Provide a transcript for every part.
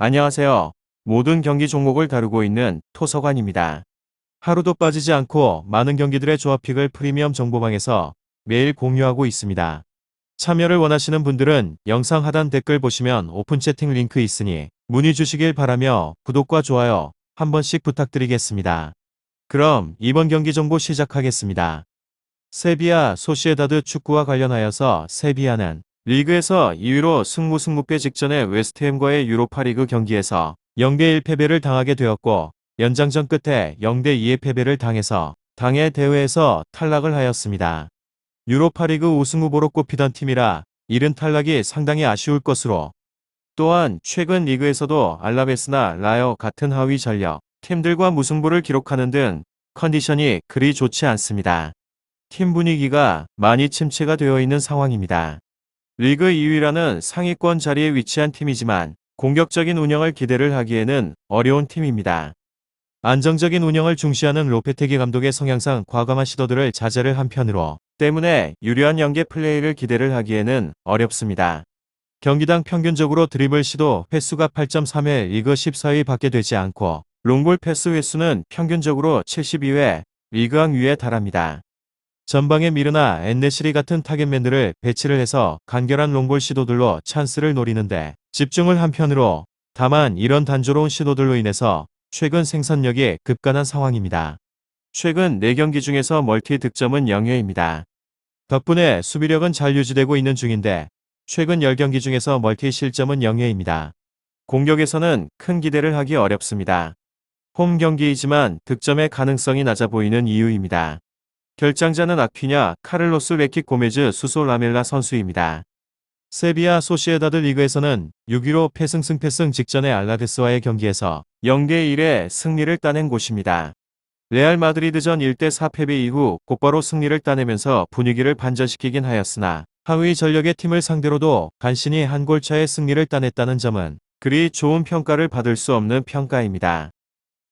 안녕하세요. 모든 경기 종목을 다루고 있는 토서관입니다. 하루도 빠지지 않고 많은 경기들의 조합픽을 프리미엄 정보방에서 매일 공유하고 있습니다. 참여를 원하시는 분들은 영상 하단 댓글 보시면 오픈 채팅 링크 있으니 문의 주시길 바라며 구독과 좋아요 한 번씩 부탁드리겠습니다. 그럼 이번 경기 정보 시작하겠습니다. 세비야 소시에다드 축구와 관련하여서 세비야는 리그에서 2위로 승무패 직전에 웨스트햄과의 유로파리그 경기에서 0대1 패배를 당하게 되었고 연장전 끝에 0대2의 패배를 당해서 당해 대회에서 탈락을 하였습니다. 유로파리그 우승 후보로 꼽히던 팀이라 이른 탈락이 상당히 아쉬울 것으로 또한 최근 리그에서도 알라베스나 라요 같은 하위 전력 팀들과 무승부를 기록하는 등 컨디션이 그리 좋지 않습니다. 팀 분위기가 많이 침체가 되어 있는 상황입니다. 리그 2위라는 상위권 자리에 위치한 팀이지만 공격적인 운영을 기대를 하기에는 어려운 팀입니다. 안정적인 운영을 중시하는 로페테기 감독의 성향상 과감한 시도들을 자제를 한 편으로 때문에 유리한 연계 플레이를 기대를 하기에는 어렵습니다. 경기당 평균적으로 드리블 시도 횟수가 8.3회 리그 14위 밖에 되지 않고 롱볼 패스 횟수는 평균적으로 72회 리그왕 위에 달합니다. 전방에 미르나 엔네시리 같은 타겟맨들을 배치를 해서 간결한 롱볼 시도들로 찬스를 노리는데 집중을 한 편으로 다만 이런 단조로운 시도들로 인해서 최근 생산력이 급간한 상황입니다. 최근 4경기 중에서 멀티 득점은 0회입니다. 덕분에 수비력은 잘 유지되고 있는 중인데 최근 10경기 중에서 멀티 실점은 0회입니다. 공격에서는 큰 기대를 하기 어렵습니다. 홈 경기이지만 득점의 가능성이 낮아 보이는 이유입니다. 결장자는 아퀴냐, 카를로스 레키 고메즈, 수소 라멜라 선수입니다. 세비야 소시에다드 리그에서는 6위로 패승 직전의 알라베스와의 경기에서 0대1의 승리를 따낸 곳입니다. 레알 마드리드전 1대4 패배 이후 곧바로 승리를 따내면서 분위기를 반전시키긴 하였으나 하위 전력의 팀을 상대로도 간신히 한 골차의 승리를 따냈다는 점은 그리 좋은 평가를 받을 수 없는 평가입니다.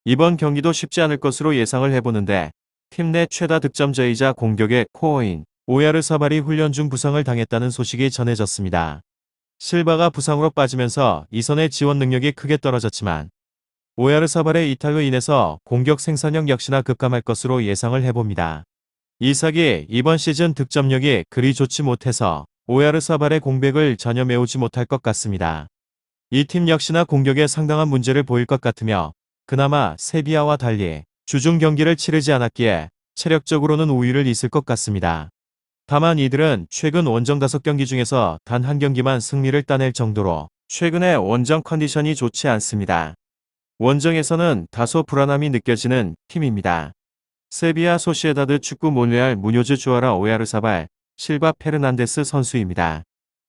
이번 경기도 쉽지 않을 것으로 예상을 해보는데 팀 내 최다 득점자이자 공격의 코어인 오야르사발이 훈련 중 부상을 당했다는 소식이 전해졌습니다. 실바가 부상으로 빠지면서 이선의 지원 능력이 크게 떨어졌지만 오야르사발의 이탈로 인해서 공격 생산력 역시나 급감할 것으로 예상을 해봅니다. 이삭이 이번 시즌 득점력이 그리 좋지 못해서 오야르사발의 공백을 전혀 메우지 못할 것 같습니다. 이 팀 역시나 공격에 상당한 문제를 보일 것 같으며 그나마 세비야와 달리 주중 경기를 치르지 않았기에 체력적으로는 우위를 있을 것 같습니다. 다만 이들은 최근 원정 5경기 중에서 단 한 경기만 승리를 따낼 정도로 최근에 원정 컨디션이 좋지 않습니다. 원정에서는 다소 불안함이 느껴지는 팀입니다. 세비야 소시에다드 축구 몬레알 무뇨즈 주아라 오야르사발 실바 페르난데스 선수입니다.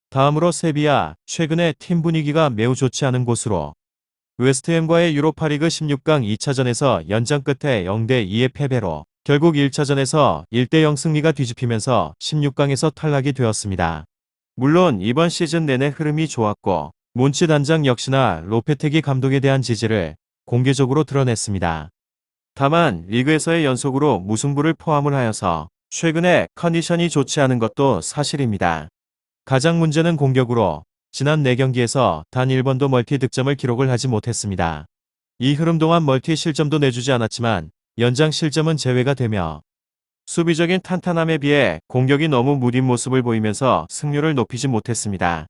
다음으로 세비야 최근에 팀 분위기가 매우 좋지 않은 곳으로 웨스트햄과의 유로파리그 16강 2차전에서 연장 끝에 0대2의 패배로 결국 1차전에서 1대0 승리가 뒤집히면서 16강에서 탈락이 되었습니다. 물론 이번 시즌 내내 흐름이 좋았고 몬치 단장 역시나 로페테기 감독에 대한 지지를 공개적으로 드러냈습니다. 다만 리그에서의 연속으로 무승부를 포함을 하여서 최근에 컨디션이 좋지 않은 것도 사실입니다. 가장 문제는 공격으로 지난 4경기에서 단 1번도 멀티 득점을 기록을 하지 못했습니다. 이 흐름 동안 멀티 실점도 내주지 않았지만 연장 실점은 제외가 되며 수비적인 탄탄함에 비해 공격이 너무 무딘 모습을 보이면서 승률을 높이지 못했습니다.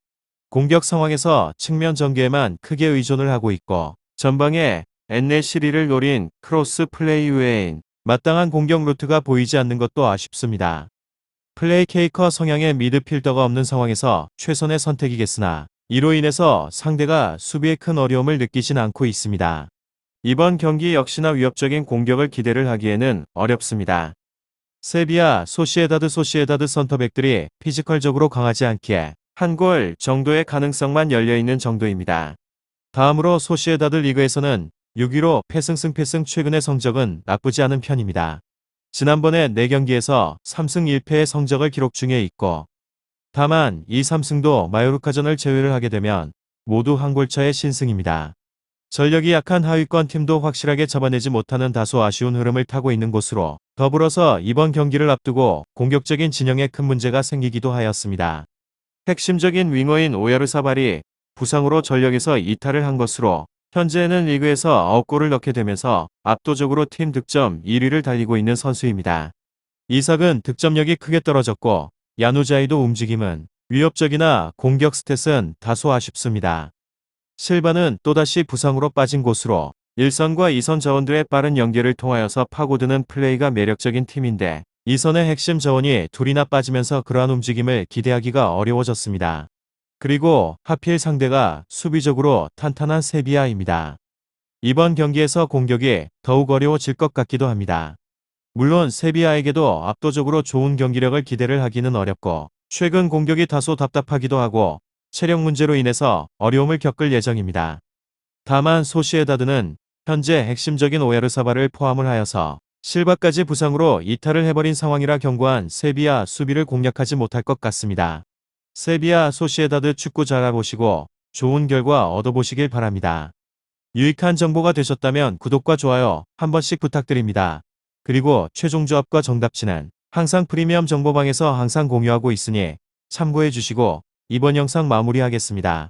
공격 상황에서 측면 전개에만 크게 의존을 하고 있고 전방에 엔네시리를 노린 크로스 플레이 외엔 마땅한 공격 루트가 보이지 않는 것도 아쉽습니다. 플레이케이커 성향의 미드필더가 없는 상황에서 최선의 선택이겠으나 이로 인해서 상대가 수비에 큰 어려움을 느끼진 않고 있습니다. 이번 경기 역시나 위협적인 공격을 기대를 하기에는 어렵습니다. 세비야 소시에다드 선터백들이 피지컬적으로 강하지 않기에 한 골 정도의 가능성만 열려있는 정도입니다. 다음으로 소시에다드 리그에서는 6위로 패승 최근의 성적은 나쁘지 않은 편입니다. 지난번에 4경기에서 3승 1패의 성적을 기록 중에 있고 다만 이 3승도 마요르카전을 제외를 하게 되면 모두 한 골차의 신승입니다. 전력이 약한 하위권 팀도 확실하게 잡아내지 못하는 다소 아쉬운 흐름을 타고 있는 곳으로 더불어서 이번 경기를 앞두고 공격적인 진영에 큰 문제가 생기기도 하였습니다. 핵심적인 윙어인 오야르사발이 부상으로 전력에서 이탈을 한 것으로 현재는 리그에서 9골을 넣게 되면서 압도적으로 팀 득점 1위를 달리고 있는 선수입니다. 이삭은 득점력이 크게 떨어졌고 야누자이도 움직임은 위협적이나 공격 스탯은 다소 아쉽습니다. 실바는 또다시 부상으로 빠진 곳으로 1선과 2선 자원들의 빠른 연계를 통하여서 파고드는 플레이가 매력적인 팀인데 2선의 핵심 자원이 둘이나 빠지면서 그러한 움직임을 기대하기가 어려워졌습니다. 그리고 하필 상대가 수비적으로 탄탄한 세비야입니다. 이번 경기에서 공격이 더욱 어려워질 것 같기도 합니다. 물론 세비야에게도 압도적으로 좋은 경기력을 기대를 하기는 어렵고 최근 공격이 다소 답답하기도 하고 체력 문제로 인해서 어려움을 겪을 예정입니다. 다만 소시에다드는 현재 핵심적인 오야르사발을 포함을 하여서 실바까지 부상으로 이탈을 해버린 상황이라 견고한 세비야 수비를 공략하지 못할 것 같습니다. 세비야 소시에다드 축구 잘 알아보시고 좋은 결과 얻어보시길 바랍니다. 유익한 정보가 되셨다면 구독과 좋아요 한 번씩 부탁드립니다. 그리고 최종 조합과 정답치는 항상 프리미엄 정보방에서 항상 공유하고 있으니 참고해 주시고 이번 영상 마무리하겠습니다.